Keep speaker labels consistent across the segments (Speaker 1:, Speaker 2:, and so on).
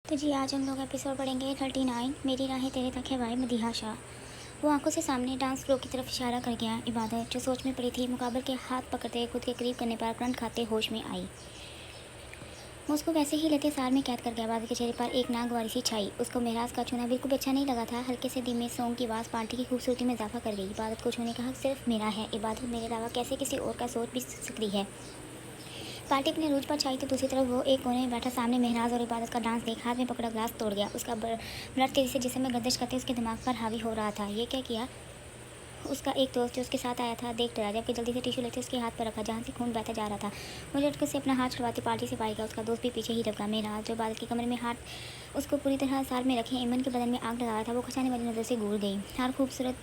Speaker 1: तो जी आज हम लोग एपिसोड पढ़ेंगे 39 मेरी राहें तेरे तक है भाई मदीहा शाह। वो आंखों से सामने डांस फ्लोर की तरफ इशारा कर गया। इबादत जो सोच में पड़ी थी मुकाबल के हाथ पकड़ते खुद के करीब करने पर करंट खाते होश में आई। वो उसको वैसे ही लेते सार में कैद कर गया। इबादत के चेहरे पर एक नागवारी सी छाई। उसको मेराज का छूना बिल्कुल अच्छा नहीं लगा था। हल्के से धीमे सॉन्ग की आवाज़ पार्टी की खूबसूरती में इजाफा कर गई। इबादत को छूने का हक सिर्फ मेरा है। इबादत मेरे अलावा कैसे किसी और का सोच भी सकती है। पार्टी अपने रूज पर छाई तो दूसरी तरफ वो एक कोने में बैठा सामने महराज और इबादत का डांस देख हाथ में पकड़ा ग्लास तोड़ गया। उसका ब्लड तेजी से जिस्म में गर्दिश करते उसके दिमाग पर हावी हो रहा था। ये क्या किया? उसका एक दोस्त जो उसके साथ आया था देख डरा, जबकि जल्दी से टिश्यू लेते उसके हाथ पर रखा जहाँ से खून बहता जा रहा था। वो झटके से अपना हाथ छुड़वाती पार्टी से पाएगा। उसका दोस्त भी पीछे ही दबका। महराज जो इबादत के कमरे में हाथ उसको पूरी तरह सार में रखे ईमन के बदन में आग लगा रहा था, वो खचाने वाली नज़र से घूर गई। हर खूबसूरत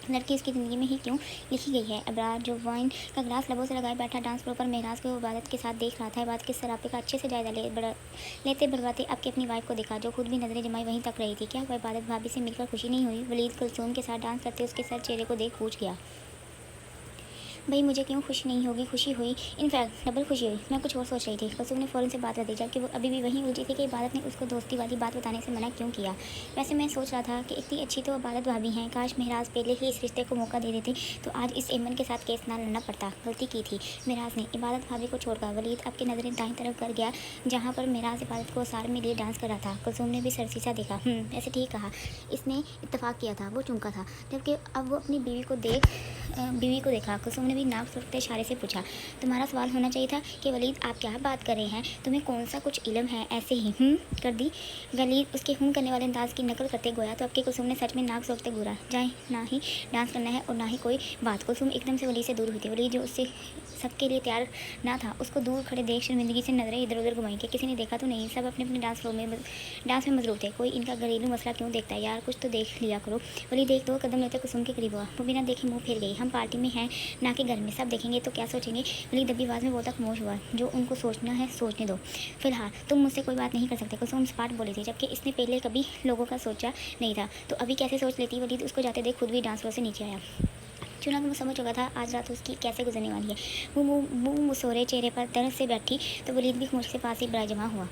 Speaker 1: लड़की उसकी ज़िंदगी में ही क्यों लिखी गई है। अबरार जो वाइन का ग्लास लबों से लगाए बैठा डांस फ्लोर पर महराज को इबादत के साथ देख रहा था। इबादत के सरापे का अच्छे से जायजा लेते बड़वाते अब के अपनी वाइफ को देखा जो खुद भी नजरें जमाई वहीं तक रही थी। क्या वह इबादत भाभी से मिलकर खुशी नहीं हुई? वलीद कुलसूम के साथ डांस करते उसके सर चेहरे को देख पूछ गया, भाई मुझे क्यों खुशी नहीं होगी? खुशी हुई, इनफैक्ट डबल खुशी हुई। मैं कुछ और सोच रही थी। कुलसुम ने फ़ौरन से बात रख दी, जबकि वो अभी भी वहीं उलझी थी कि इबादत ने उसको दोस्ती वाली बात बताने से मना क्यों किया। वैसे मैं सोच रहा था कि इतनी अच्छी तो इबादत भाभी हैं, काश महराज पहले ही इस रिश्ते को मौका दे देते तो आज इस एमन के साथ केस ना लड़ना पड़ता। गलती की थी महराज ने इबादत भाभी को छोड़कर। वलीद अब की नज़रें दाईं तरफ कर गया जहाँ पर महराज इबादत को सार में लिए डांस कर रहा था। कुलसुम ने भी सरसीसा देखा। ऐसे ठीक कहा, इसने इत्तेफाक किया था। वो चुमका था, जबकि अब वो अपनी बीवी को देखा। कुलसुम ने भी नाक सुखते इशारे से पूछा, तुम्हारा सवाल होना चाहिए था कि वलीद आप क्या बात कर रहे हैं? तुम्हें कौन सा कुछ इल्म है? ऐसे ही कर दी वलीद उसके करने वाले अंदाज की नकल करते गोया तो अब के कुलसुम ने सच में नाक सोखते घूरा। जाए ना ही डांस करना है और ना ही कोई बात। कुलसुम एकदम से वलीद से दूर हुई थी। वलीद जो उससे सबके लिए तैयार ना था, उसको दूर खड़े देख शर्मिंदगी से नजरें इधर उधर घुमाई कि किसी ने देखा तो नहीं। सब अपने अपने डांस में मसरूफ थे। कोई इनका घरेलू मसला क्यों देखता है यार, कुछ तो देख लिया करो। वलीद एक दो कदम लेते कुलसुम के करीब हुआ। वो बिना देखे मुंह फेर गई। हम पार्टी में हैं ना कि घर में, सब देखेंगे तो क्या सोचेंगे? वलीद दबी आवाज़ में बोलता खामोश हुआ। जो उनको सोचना है सोचने दो, फिलहाल तुम मुझसे कोई बात नहीं कर सकते। कुलसुम सपाट बोली थी, जबकि इसने पहले कभी लोगों का सोचा नहीं था तो अभी कैसे सोच लेती। वलीद उसको जाते देख खुद भी डांस फ्लोर से नीचे आया। चुना तो मैं समझ चुका था आज रात उसकी कैसे गुजरने वाली है। वो मुँह मुसोरे चेहरे पर दर्द से बैठी तो वलीद भी खामोशी से पास ही बड़ा जमा हुआ।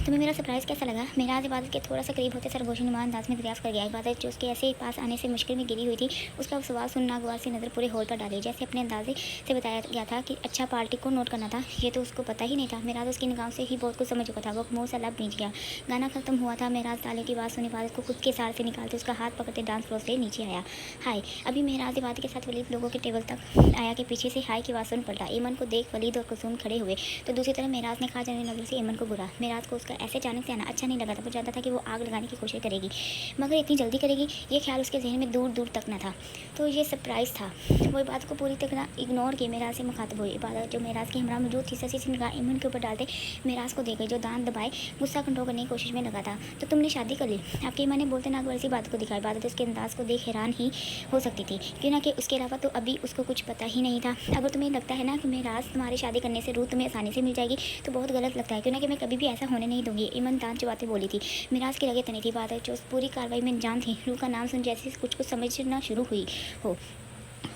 Speaker 1: तुम्हें मेरा सरप्राइज़ कैसा लगा? महराज इबादत के थोड़ा सा करीब होते सरगोशी नुमा अंदाज में दरियाफ्त कर गया। इबादत जो उसके ऐसे पास आने से मुश्किल में गिरी हुई थी, उसका सवाल सुन नागवार से नज़र पूरे हॉल पर डाली। जैसे अपने अंदाजे से बताया गया था कि अच्छा पार्टी को नोट करना था, ये तो उसको पता ही नहीं था। महराज उसकी निगाहों से ही बहुत कुछ समझ चुका था। वो मुँह से लब नीच गया। गाना खत्म हुआ था। महराज ताले की बात सुन इबादत को खुद के सार से निकालते उसका हाथ पकड़ते डांस फ्लोर से नीचे आया। हाय, अभी महराज इबादत के साथ वलीद लोगों के टेबल तक आया कि पीछे से हाय की आवाज़ सुन पड़ता। एमन को देख वलीद और कुलसुम खड़े हुए तो दूसरी तरफ महराज ने खा जाने नजर से एमन को घूरा। महराज को उसका ऐसे अचानक से आना अच्छा नहीं लगा था। वो जानता था कि वो आग लगाने की कोशिश करेगी, मगर इतनी जल्दी करेगी ये ख्याल उसके जहन में दूर दूर तक न था। तो ये सरप्राइज़ था। वो इबादत को पूरी तरह इग्नोर किए महराज से मुखातिब हुई। इबादत जो महराज की हमरा मौजूद थी ससी से निगाह ईमन के ऊपर डालते महराज को दे गई, जो दांत दबाए गुस्सा कंट्रोल करने की कोशिश में लगा था। तो तुमने शादी कर ली? आपकी माँ ने बोलते नागवार सी बात को दिखा। इबादत उसके अंदाज को देख हैरान ही हो सकती थी, क्यों ना कि उसके अलावा तो अभी उसको कुछ पता ही नहीं था। अगर तुम्हें लगता है ना कि महराज तुम्हारी शादी करने से रूह तुम्हें आसानी से मिल जाएगी तो बहुत गलत लगता है, क्यों ना कि मैं कभी भी ऐसा होने नहीं दूंगी। ईमन दांत चबाते बोली थी। मिराज की लगे तनी थी। बात है जो पूरी कार्रवाई में जान थी। रूह का नाम सुन जैसे कुछ समझना शुरू हुई हो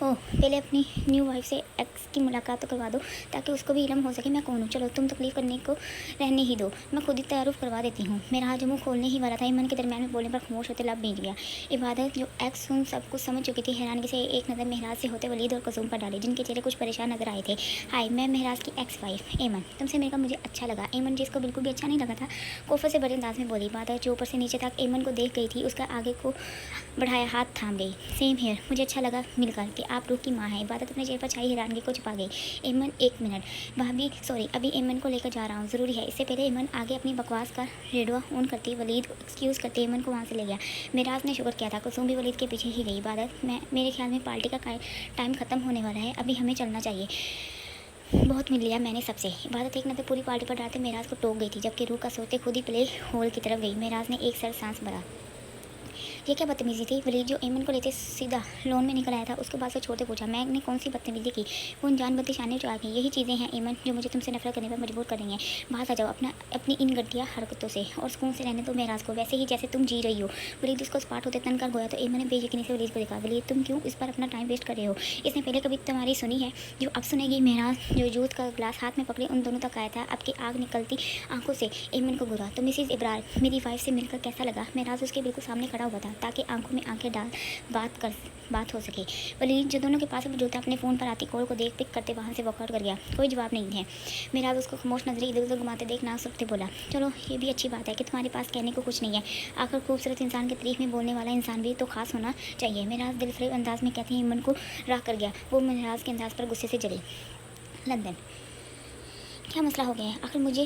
Speaker 1: पहले अपनी न्यू वाइफ से एक्स की मुलाकात तो करवा दो ताकि उसको भी इल्म हो सके मैं कौन हूँ। चलो तुम तकलीफ करने को रहने ही दो, मैं खुद ही तारुफ करवा देती हूँ। मेरा हाथ मुँह खोलने ही वाला था, ईमन के दरमियान में बोलने पर खामोश होते लब बीत गया। इबादत जो एक्स सुन सब कुछ समझ चुकी थी, हैरानगी से एक नज़र महराज से होते वलीद और कुलसुम पर डाली, जिनके चेहरे कुछ परेशान नजर आए थे। हाय, मैं महराज की एक्स वाइफ एमन, तुमसे मिलकर मुझे अच्छा लगा। एमन जिसको बिल्कुल भी अच्छा नहीं लगा था कोफर से बड़े अंदाज में बोली। इबादत जो ऊपर से नीचे तक एमन को देख गई थी, उसका आगे को बढ़ाया हाथ थाम गई। सेम हेयर, मुझे अच्छा लगा मिलकर कि आप रूह की माँ हैं। इबादत अपने चेहरे पर छाई हैरानगी को छुपा गई। एमन एक मिनट, भाभी सॉरी, अभी एमन को लेकर जा रहा हूँ, ज़रूरी है। इससे पहले एमन आगे अपनी बकवास का रेडियो ऑन करती वलीद एक्सक्यूज़ करते एमन को वहाँ से ले गया। मिराज ने शुक्र किया था। कुलसुम भी वलीद के पीछे ही गई। इबादत मेरे ख्याल में पार्टी का टाइम ख़त्म होने वाला है, अभी हमें चलना चाहिए। बहुत मिल लिया मैंने सबसे। इबादत एक नज़र पूरी पार्टी पर डालते महराज को टोक गई थी, जबकि रूह का सोते खुद ही प्ले हॉल की तरफ गई। महराज ने एक सर सांस भरा। ये क्या बदतमीजी थी? वलीद जो ऐमन को लेते सीधा लोन में निकल आया था, उसके बाद से छोड़ते पूछा, मैंने कौन सी बदतमीजी की? वो अनजान बंदी शाने जो आ गई। यही चीज़ें हैं ऐमन जो मुझे तुमसे नफरत करने पर मजबूर कर रही हैं। बाहर आ जाओ अपनी इन घटिया हरकतों से और सुकून से रहने दो महराज को, वैसे ही जैसे तुम जी रही हो। वलीद उसको स्पाट होते तन कर गोया तो ऐमन ने बेयकीनी से वलीद को देखा। वलीद तुम क्यों इस पर अपना टाइम वेस्ट कर रहे हो? इसने पहले कभी तुम्हारी सुनी है जो अब सुनेगी? महराज जो जूस का ग्लास हाथ में पकड़े उन दोनों तक आया था, आपकी आग निकलती आंखों से ऐमन को घूरा। तो मिसिज इब्रार मेरी वाइफ से मिलकर कैसा लगा? महराज उसके बिल्कुल सामने खड़ा हुआ था ताकि आंखों में आंखें डाल बात हो सके। वलीद जो दोनों के पास जूता अपने फ़ोन पर आती कॉल को देख पिक करते वहाँ से वॉकआउट कर गया। कोई जवाब नहीं है। महराज उसको खामोश नजरें इधर उधर घुमाते देख ना सकते बोला, चलो ये भी अच्छी बात है कि तुम्हारे पास कहने को कुछ नहीं है। आखिर खूबसूरत इंसान के तारीफ में बोलने वाला इंसान भी तो खास होना चाहिए। महराज दिलफरेब अंदाज में कहते हैं ऐमन को राह कर गया। वो महराज के अंदाज पर गुस्से से जली। लंदन क्या मसला हो गया है? आखिर मुझे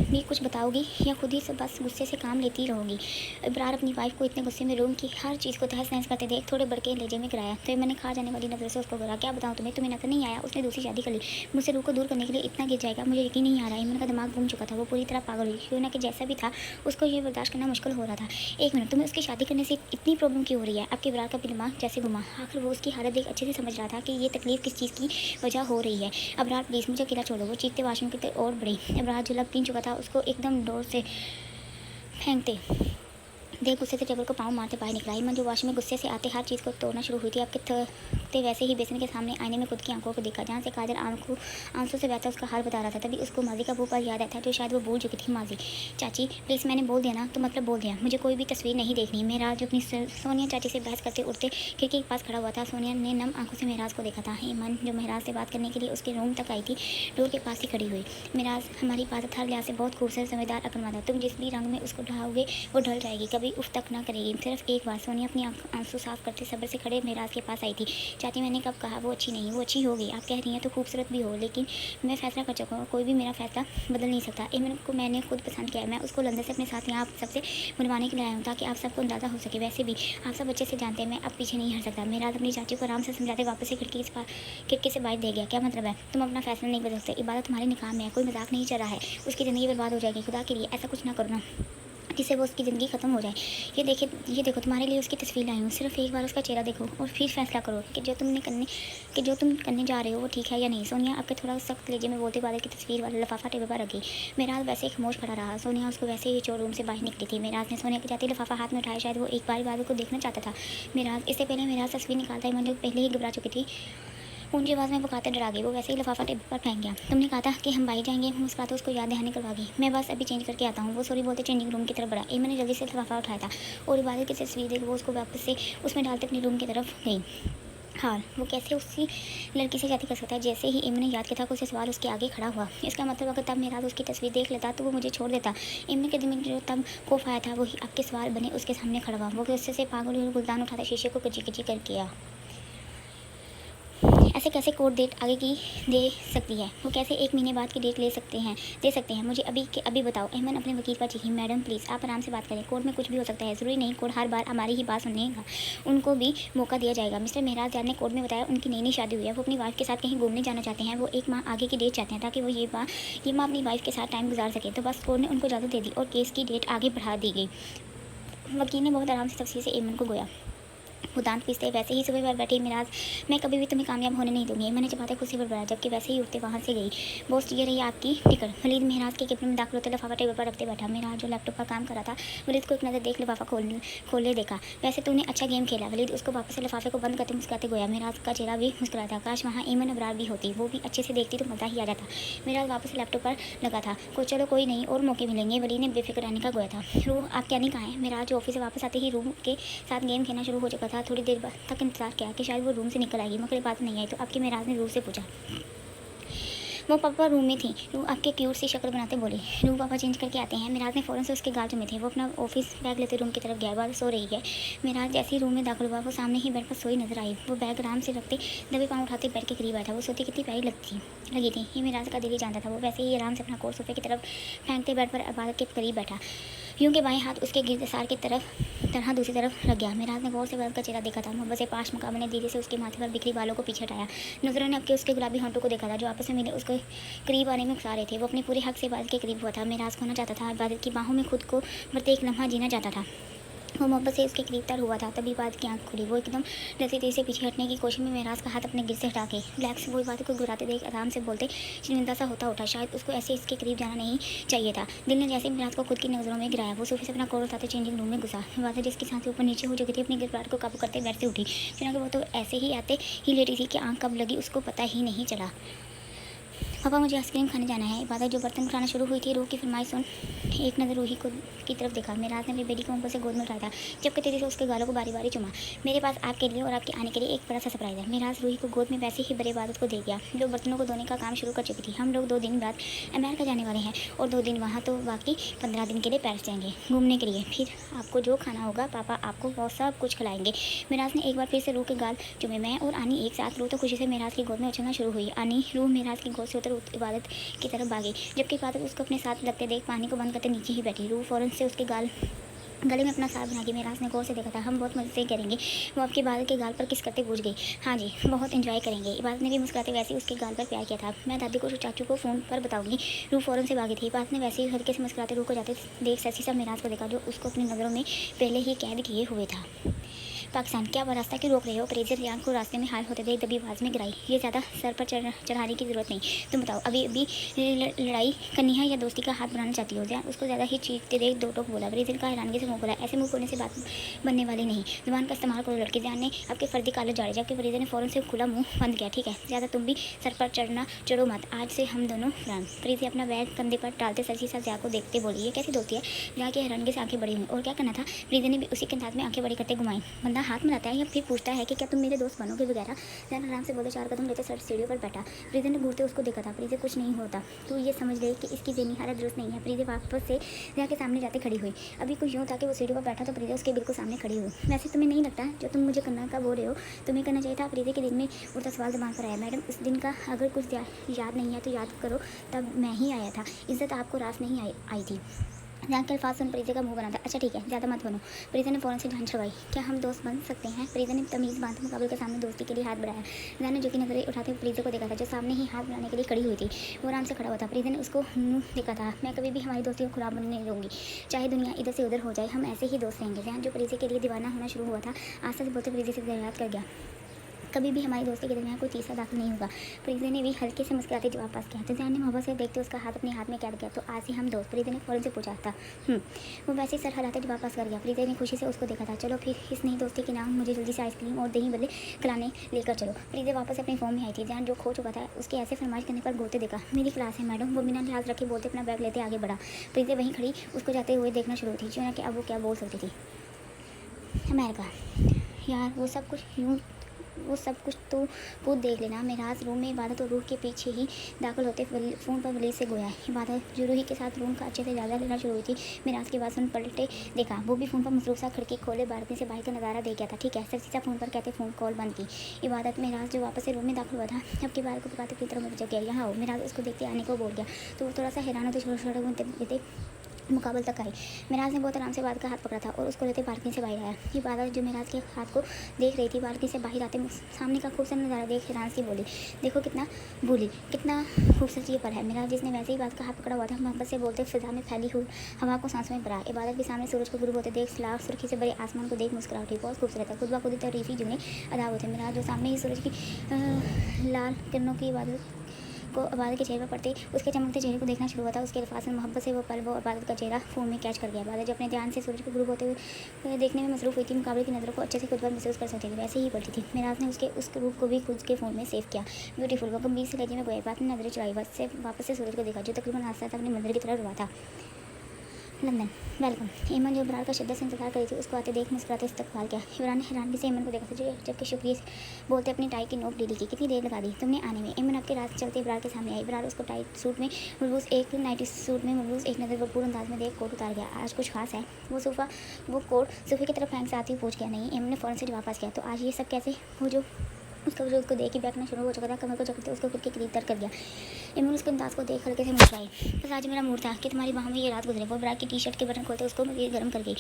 Speaker 1: भी कुछ बताओगी या खुद ही से बस गुस्से से काम लेती रहोगी? इब्रार अपनी वाइफ को इतने गुस्से में रूम की हर चीज़ को तहस नहस करते देख थोड़े बड़के लेजे में गिराया। तो मैंने खा जाने वाली नजर से उसको बोला, क्या बताऊँ तुम्हें नजर नहीं आया? उसने दूसरी शादी कर ली। मुझसे रूह को दूर करने के लिए इतना गिर जाएगा मुझे यकीन नहीं आ रहा है। ऐमन का दिमाग घूम चुका था, वो पूरी तरह पागल हुई। क्यों ना कि जैसा भी था उसको ये बर्दाश्त करना मुश्किल हो रहा था। एक मिनट, तुम्हें उसकी शादी करने से इतनी प्रॉब्लम क्यों हो रही है? आपके इब्रार का भी दिमाग जैसे घुमा। आखिर वो उसकी हालत देख अच्छे से समझ रहा था कि ये तकलीफ किस चीज़ की वजह हो रही है। अब्रार प्लीज़ मुझे अकेला छोड़ो। वो चीखते वाशरूम की और बढ़ी। इब्रार जो लब पीन चुका था उसको एकदम डोर से फेंकते देख गुस्से से टेबल को पाँव मारते बाहर निकला। ऐमन जो वॉशरूम में गुस्से से आते हर चीज़ को तोड़ना शुरू हुई थी, आपके थकते वैसे ही बेसिन के सामने आईने में खुद की आंखों को देखा जहाँ से काजल आंसू से बहता उसका हाल बता रहा था। तभी उसको माजी का वो पल याद आता जो शायद वो भूल चुकी थी। माजी चाची प्लीज़, मैंने बोल दिया ना, तो मतलब बोल दिया। मुझे कोई भी तस्वीर नहीं देखनी। महराज जो अपनी सोनिया चाची से बहस करते उठते खिड़की के पास खड़ा हुआ था। सोनिया ने नम आंखों से महराज को देखा था। ऐमन जो महराज से बात करने के लिए उसके रूम तक आई थी डोर के पास ही खड़ी हुई। महराज हमारी हिफाजत हर लिहाज से बहुत खूबसूरत समझदार अकलमंद है। तुम जिस भी रंग में उसको ढाओगे वो ढल जाएगी, कभी उफ तक ना करेगी। सिर्फ एक बार। सोनिया अपनी आंसू साफ करते सब्र से खड़े महराज के पास आई थी। चाची मैंने कब कहा वो अच्छी नहीं? वो अच्छी होगी। आप कह रही हैं तो खूबसूरत भी हो, लेकिन मैं फैसला कर चुका हूँ, कोई भी मेरा फैसला बदल नहीं सकता। ऐमन को मैंने खुद पसंद किया है। मैं उसको लंदन से अपने साथ यहाँ आप सबसे बुलवाने के लिए आया हूँ ताकि आप सबको अंदाज़ा हो सके। वैसे भी आप सब अच्छे से जानते हैं मैं अब पीछे नहीं हट सकता। महराज अपनी चाची को आराम से समझाते वापस से खिड़की से बाहर दे गया। क्या मतलब है? तुम अपना फैसला नहीं बदल सकते। इबादत तुम्हारे निकाह में है, कोई मजाक नहीं चल रहा है। उसकी ज़िंदगी बर्बाद हो जाएगी। खुदा के लिए ऐसा कुछ ना करो ना जिससे वो उसकी ज़िंदगी ख़त्म हो जाए। ये देखो तुम्हारे लिए उसकी तस्वीर लाई हूँ। सिर्फ एक बार उसका चेहरा देखो और फिर फैसला करो कि जो तुम करने जा रहे हो वो ठीक है या नहीं। सोनिया आपके थोड़ा सख्त लेजे में बोलते बादल की तस्वीर वाला लिफाफा टेबल पर रख गई। महराज वैसे ही खामोश खड़ा रहा। सोनिया उसको वैसे ही चोर रूम से बाहर निकली थी। महराज ने सोनिया के जाते लिफाफा हाथ में उठाया। शायद वो एक बार बादल को देखना चाहता था। महराज इससे पहले महराज तस्वीर निकालता है मुझे पहले ही घबरा चुकी थी। ऊंची आवाज़ में पुकारते डरा गई। वो वैसे ही लिफाफा टेबल पर फेंक गया। तुमने कहा था कि हम बाहर जाएंगे। मुस्कुराते उसको याद दहानी करवा गई। मैं बस अभी चेंज करके आता हूँ। वो सॉरी बोलते चेंजिंग रूम की तरफ बढ़ा। ऐमन ने जल्दी से लिफाफा उठाया था और इबादत की तस्वीर देख वो उसको वापस से उसमें डालते अपने रूम की तरफ गई। हाँ, वो कैसे उसी लड़की से शादी कर सकता है? जैसे ही ऐमन ने याद किया था कुछ सवाल उसके आगे खड़ा हुआ। इसका मतलब अगर तब महराज उसकी तस्वीर देख लेता तो वो मुझे छोड़ देता। ऐमन के दिल में जो तब खौफ आया था वही आपके सवाल बने उसके सामने खड़ा हुआ। वो गुस्से से पागल हुई और गुलदान उठाता शीशे को कची कची कर किया। ऐसे कैसे कोर्ट डेट आगे की दे सकती है? वो कैसे 1 महीने बाद की डेट दे सकते हैं? मुझे अभी के अभी बताओ। ऐमन अपने वकील पर चीखी। मैडम प्लीज़ आप आराम से बात करें। कोर्ट में कुछ भी हो सकता है। ज़रूरी नहीं कोर्ट हर बार हमारी ही बात सुनने का। उनको भी मौका दिया जाएगा। मिस्टर महराज यार ने कोर्ट में बताया उनकी नई शादी हुई है। वो अपनी वाइफ के साथ कहीं घूमने जाना चाहते हैं। वो 1 माह आगे की डेट चाहते हैं ताकि वो ये माह अपनी वाइफ के साथ टाइम गुजार सके। तो बस कोर्ट ने उनको इजाज़त दे दी और केस की डेट आगे बढ़ा दी गई। वकील ने बहुत आराम से तफसील से ऐमन को गोया। वो दांत पीसते वैसे ही सुबह पर बैठी। महराज मैं कभी भी तुम्हें कामयाब होने नहीं दूंगी। मैंने चबाते खुद से बढ़ाया जबकि वैसे ही उठते वहाँ से गई। बॉस ये रही आपकी टिकट। वलीद महराज के कैबिन में दाखिल होते लिफाफा टेबल पर रखते बैठा। महराज जो लैपटॉप पर काम कर रहा था वलीद को एक नज़र देख लिफाफा खोले देखा। वैसे तूने अच्छा गेम खेला। वलीद उसको वापस से लिफाफे को बंद करते मुस्कुराते गोया। महराज का चेहरा भी मुस्कुरा था। काश वहाँ ऐमन अबरार भी होती, वो भी अच्छे से देखती तो मज़ा ही आ जाता। महराज वापस लैपटॉप पर लगा था। चलो कोई नहीं और मौके मिलेंगे। वलीद ने बेफिक्र रहने का गोया था। रूह आप क्या नहीं कहा है? महराज ऑफिस से वापस आते ही रूह के साथ गेम खेलना शुरू हो चुका था। थोड़ी देर तक इंतजार किया कि शायद वो रूम से निकल आएगी मगर बात नहीं आई। तो आपके महराज ने रूह से पूछा। वो पापा रूम में थी। रूह आपके क्यूट सी शक्ल बनाते बोली। रूह पापा चेंज करके आते हैं। महराज ने फ़ौरन से उसके गाल में थे। वो अपना ऑफिस बैग लेते रूम की तरफ गया। बाल सो रही है। महराज जैसे ही रूम में दाखिल हुआ वो सामने ही बेड पर सोई नजर आई। वो बैग आराम से रखते दबे पाँव उठाते बेड के करीब आया था। वो सोती कितनी प्यारी लगी थी ये महराज का दिल ही जानता था। वो वैसे ही आराम से अपना कोट सोफे की तरफ फेंकते बेड पर इबादत के करीब बैठा। यूं के बाएं हाथ उसके गिरसार की तरह दूसरी तरफ लग गया। महराज ने गौर से इबादत का चेहरा देखा था। मोहब्बत से पाश मुकाबले ने धीरे से उसके माथे पर बिखरी बालों को पीछे हटाया। नजरों ने अब उसके गुलाबी होंठों को देखा था जो आपस में मिले उसके करीब आने में उकसा रहे थे। वो अपने पूरे हक से इबादत के करीब हुआ था। महराज खोना चाहता था। इबादत की बाहों में खुद को मरते एक लम्हा जीना चाहता था। वो मोहब्बत से उसके करीब तर हुआ था, तभी बात की आंख खुली। वो एकदम डरते तेज से पीछे हटने की कोशिश में मेराज का हाथ अपने गिर से हटा के ब्लैक से वही बात को घुराते देख आराम से बोलते शर्मिंदा सा होता उठा। शायद उसको ऐसे इसके करीब जाना नहीं चाहिए था। दिल ने जैसे मेराज को खुद की नज़रों में गिराया, वो सोफे से अपना कोट उठाते चेंजिंग रूम में घुसा। बात जिसकी सांसें ऊपर नीचे हो चुकी थी अपनी गिरफ्तार को काबू करते बैठ से उठी। चुना कि वो तो ऐसे ही आते ही लेटी थी कि आंख कब लगी उसको पता ही नहीं चला। पापा मुझे आइसक्रीम खाने जाना है। इबादत जो बर्तन उठाना शुरू हुई थी, रूह की फरमाइश सुन एक नज़र रूही को की तरफ देखा। मेराज ने अपनी बेटी को ऊपर से गोद में उठाया था, जबकि तेजी से उसके गालों को बारी बारी चुमा। मेरे पास आपके लिए और आपके आने के लिए एक बड़ा सा सरप्राइज है। मेराज रूही को गोद में वैसे ही बड़े इबादत को दे गया, जो बर्तनों को धोने का काम शुरू कर चुकी थी। हम लोग 2 दिन बाद अमेरिका जाने वाले हैं और 2 दिन वहाँ, तो बाकी 15 दिन के लिए पेरिस जाएंगे घूमने के लिए। फिर आपको जो खाना होगा पापा आपको वो सब कुछ खिलाएंगे। मेराज ने एक बार फिर से रूह के गाल चुमे। मैं और आनी एक साथ। रूह तो खुशी से मेराज की गोद में उछलना शुरू हुई। आनी रूह मेराज की गोद से उतर इबादत की तरफ भागी, जबकि इबादत उसको अपने साथ लगते देख पानी को बंद करते नीचे ही बैठी। रूह फौरन से उसके गले में अपना साथ बना के मेराज ने गौर से देखा था। हम बहुत मज़े से करेंगे। वो आपके इबादत के गाल पर किस करते पूछ गई। हाँ जी, बहुत एंजॉय करेंगे। इबादत ने भी मुस्कुराते वैसे उसके गाल पर प्यार किया था। मैं दादी को चाचू को फ़ोन पर बताऊंगी। रूह फ़ौरन से भागी थी। इबादत ने वैसे ही हल्के से मुस्कुराते रूह को जाते देख ससी सा मेराज को देखा, जो उसको अपनी नज़रों में पहले ही कैद किए हुए था। पाकिस्तान, क्या वो रास्ता क्यों रोक रहे हो? प्रेजर रियान को रास्ते में हाल होते देख दबी आवाज़ में गिराई। ये ज़्यादा सर पर चढ़ाने की ज़रूरत नहीं। तुम बताओ, अभी लड़ाई करनी है या दोस्ती का हाथ बनाना चाहती हो? रियान उसको ज़्यादा ही चीखते देख दो टोक बोला। प्रेजर का हैरानगी से मुँह खोला। ऐसे मुँह खोलने से बात बनने वाली नहीं, जुबान का इस्तेमाल करो लड़के। रियान ने आपके फर्दी काले जाड़े, जबकि प्रेजर ने फ़ौरन से खुला मुँह बंद किया। ठीक है, ज़्यादा तुम भी सर पर चढ़ो मत, आज से हम दोनों फ्रेंड। प्रेजर अपना बैग कंधे पर डालते सची सा जिया को देखते बोली, ये कैसी दोस्ती है? रिया की हैरानगी से आंखें बड़ी हुई। और क्या करना था? प्रेजर ने भी उसी के अंदाज में आंखें बड़ी करते घुमाई। बंदा हाथ मिलाता है या फिर पूछता है कि क्या तुम मेरे दोस्त बनोगे वगैरह। जैन आराम से बोले। 4 कदम लेते सर सीढ़ियों पर बैठा। प्रीति ने घूरते उसको देखा था। प्रीति कुछ नहीं होता, तू ये समझ ले कि इसकी ज़हनी हालत दुरुस्त नहीं है। प्रीति वापस से रिया के सामने जाते खड़ी हुई। अभी कुछ यूँ था कि वो सीढ़ियों पर बैठा तो प्रीति उसके बिल्कुल सामने खड़ी हुई। वैसे तुम्हें नहीं लगता जो तुम मुझे करना का बोल रहे हो तुम्हें करना चाहिए था? प्रीति के दिल में उड़ता सवाल दिमाग पर आया। मैडम, उस दिन का अगर कुछ याद नहीं है तो याद करो, तब मैं ही आया था। इज्जत आपको रास नहीं आई थी। जान के अल्फाज सुन प्रीति का मुंह बना था। अच्छा ठीक है, ज़्यादा मत बनो। प्रीति ने फ़ौरन से जान छुड़वाई। क्या हम दोस्त बन सकते हैं? प्रीति ने तमीज़ बांधते मुकाबले के सामने दोस्ती के लिए हाथ बढ़ाया। जान ने जो कि नजरें उठाते हुए प्रीति को देखा था, जो सामने ही हाथ बनाने के लिए खड़ी हुई थी। वो आराम से खड़ा हुआ था। प्रीति ने उसको मुँह देखा था। मैं कभी भी हमारी दोस्ती को खराब बनने नहीं दूँगी, चाहे दुनिया इधर से उधर हो जाए, हम ऐसे ही दोस्त रहेंगे। जान जो प्रीति के लिए दीवाना होना शुरू हुआ था, आज तक बोलते प्रीति से याद कर गया। कभी भी हमारी दोस्ती के दरमियान कोई तीसरा दाखिल नहीं होगा। प्रीति ने भी हल्के से मुस्कुराते जवाब पास किया। तो जैन ने मोहब्बत से देखते उसका हाथ अपने हाथ में कैद किया। तो आज से हम दोस्त? प्रीति ने फौरन से पूछा था। वो वैसे ही सर हलाते जवाब पास कर गया। प्रीति ने खुशी से उसको देखा था। चलो फिर इस नई दोस्ती के नाम मुझे जल्दी से आइसक्रीम और दही बदले खिलाने लेकर चलो। प्रीति वापस अपनी फॉर्म में आई थी। जैन जो खो चुका था उसके ऐसे फरमाइश करने पर घूरते देखा। मेरी क्लास है मैडम। वो बिना लिहाज रखे बोलते अपना बैग लेते आगे बढ़ा। प्रीति वहीं खड़ी उसको जाते हुए देखना शुरू थी। जो ना कि अब वो क्या बोल सकती थी। अमेरिका यार, वो सब कुछ तो खुद देख लेना। मेराज रूम में इबादत और रूह के पीछे ही दाखिल होते फ़ोन पर वलीद से गोया। इबादत जो रूही के साथ रूम का अच्छे से जायजा लेना शुरू हुई थी। मेराज की बात सुन पलटे देखा। वो भी फ़ोन पर मसरूफ सा खिड़की खोले बालकनी से बाहर का नज़ारा देख गया था। ठीक है, सरसीसा फ़ोन पर कहते फ़ोन कॉल बंद की। इबादत मेराज जो वापस से रूम में दाखिल हुआ था, अब की बात को पुकारते पूरी तरह मुझे गया। यहाँ हो। मेराज उसको देखते आने को बोल गया तो वो थोड़ा सा हैरान होते छोटे छोटे घूमते मुकाबल तक आई। मेराज ने बहुत आराम से इबादत का हाथ पकड़ा था और उसको लेते बालकनी से बाहर आया। इबादत जो मेराज के हाथ को देख रही थी, बालकनी से बाहर आते सामने का खूबसूरत नज़ारा देख हैरान सी बोली, देखो कितना खूबसूरत ये पर है। मेराज जिसने वैसे ही बात का हाथ पकड़ा हुआ था, मोहब्बत से बोलते फिजा में फैली हुई हवा को सांसों में भरा। इबादत के सामने सूरज को गुरूब होते देख लाख सुर्खी से बड़े आसमान को देख मुस्कुरा उठी। बहुत खूबसूरत है। खुद ब खुद तरीफी जुमले अदा होते। मेराज जो सामने ही सूरज की लाल किरणों की इबादत को इबादत के चेहरे पर पड़ते उसके चमकते चेहरे को देखना शुरू हुआ था। उसके अल्फाज में मोहब्बत से वो पल वो इबादत का चेहरा फ़ोन में कैच कर गया। इबादत जो अपने ध्यान से सूरज को गुरूब होते हुए देखने में मसरूफ़ हुई थी, मुकाबले की नज़रों को अच्छे से खुद पर महसूस कर सकती थी, वैसे ही पड़ती थी। मेराज ने उस रूप को भी खुद के फ़ोन में सेव किया। ब्यूटीफुल। वो गंभीर से लहजे में गोया। बात में नजरें चढ़ाई। वापस से सूरज को देखा जो तकरीबन हादसा था अपने मंदिर की तरफ हुआ था। London welcome. ईमन जो इमरान का शिद्दत से इंतजार करी थी, उसको आते देख मुस्कुराते इस्तकबाल किया। इमरान ने हैरानगी से ईमन को देखा था, जो जबकि शुक्रिया बोलते अपनी टाई की नोक ढीली की। कितनी देर लगा दी तुमने आने में? ईमन आपके रात चलते इब्रार के सामने आई। इब्रार उसको टाइट सूट में मलबूस एक नाइटी सूट में मलबूस एक नज़र भरपूर अंदाज में देख कोट उतार गया। आज कुछ खास है? वो कोट सोफे की तरफ हैंग से आती हुई पूछ गया। नहीं। ईमन ने फ़ौरन से जवाब पास किया। तो आज ये सब कैसे? वो जो उसका वजूद को देख ही बैठना शुरू हो चुका था, कमर को जकड़ते उसको खुद के करीब तर कर गया। इमरान उसके अंदाज को देख हल्के से मुस्कुराई। बस आज मेरा मूड था कि तुम्हारी बाहों में ये रात गुजरे। वो ब्रा की टी शर्ट के बटन खोलते उसको मज़ीद गर्म कर गई।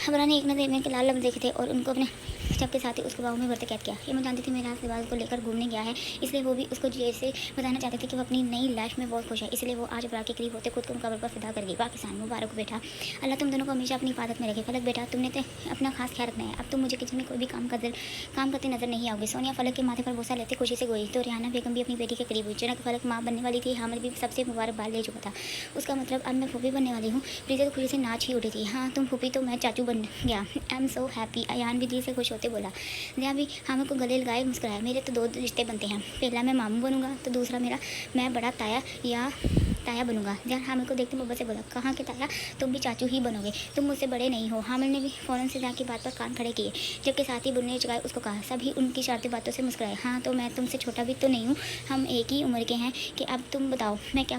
Speaker 1: इमरान ने एक नज़र में के लाल लम्ब देखे थे और उनको अपने जबकि साथ ही उसको बाहों में भरते कैद किया। हेमंत जानती थी मेरा सिवाल को लेकर घूमने गया है, इसलिए वो भी उसको जैसे बताना चाहते थे कि वो अपनी नई लाइफ में बहुत खुश है। इसलिए वो आज अबरार के करीब होते खुद को मुकाबले पर फिदा कर गई। पाकिस्तान मुबारक बेटा, अल्लाह तुम दोनों को हमेशा अपनी हिफाजत में रखे। फलक बेटा, तुमने तो अपना खास ख्याल रखना है। अब तुम मुझे किचन में कोई भी काम करते नजर नहीं आओगे। सोनिया फलक के माथे पर बोसा लेते खुशी से गई तो रेहाना बेगम भी अपनी बेटी के करीब हुई। चुनाक फलक माँ बनने वाली थी, हामिद भी सबसे मुबारकबाद ले चुका था। उसका मतलब अब मैं फूफी बनने वाली हूँ। प्रीति तो खुशी से नाच ही उठी थी। हाँ तुम फूफी तो मैं चाचू बन गया। I am so happy. Ayaan भी दिल से खुश होते बोला। जहाँ भी हामिद को गले लगाए मुस्कुराया। मेरे तो 2 रिश्ते बनते हैं, पहला मैं मामू बनूंगा तो दूसरा मैं बड़ा ताया बनूंगा। जहाँ हामिद को देखते मोहब्बत से बोला, कहाँ के ताया, तुम भी चाचू ही बनोगे, तुम मुझसे बड़े नहीं हो। हामिद ने भी फ़ौरन से जहाँ की बात पर कान खड़े किए, जबकि साथ ही बुनने चुकाए उसको कहा। सभी उनकी शरारती बातों से मुस्कुराए। हाँ तो मैं तुमसे छोटा भी तो नहीं हूँ, हम एक ही उम्र के हैं। कि अब तुम बताओ मैं क्या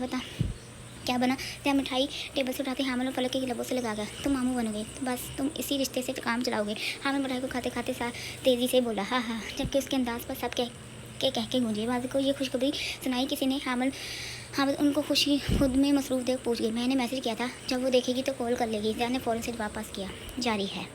Speaker 1: बना। त्या मिठाई टेबल से उठाते हामिद और फलक के लबों से लगा गया। तुम मामू बनोगे, बस तुम इसी रिश्ते से काम चलाओगे। हामिद मिठाई को खाते खाते तेज़ी से बोला हाँ हाँ, जबकि उसके अंदाज पर सब कह के गूंजे। वाज़ी को ये खुशखबरी सुनाई किसी ने। हामिद उनको खुशी खुद में मसरूफ़ देख पूछ गई, मैंने मैसेज किया था, जब वो देखेगी तो कॉल कर लेगी। ज़िया ने फ़ौरन से जवाब पास किया। जारी है।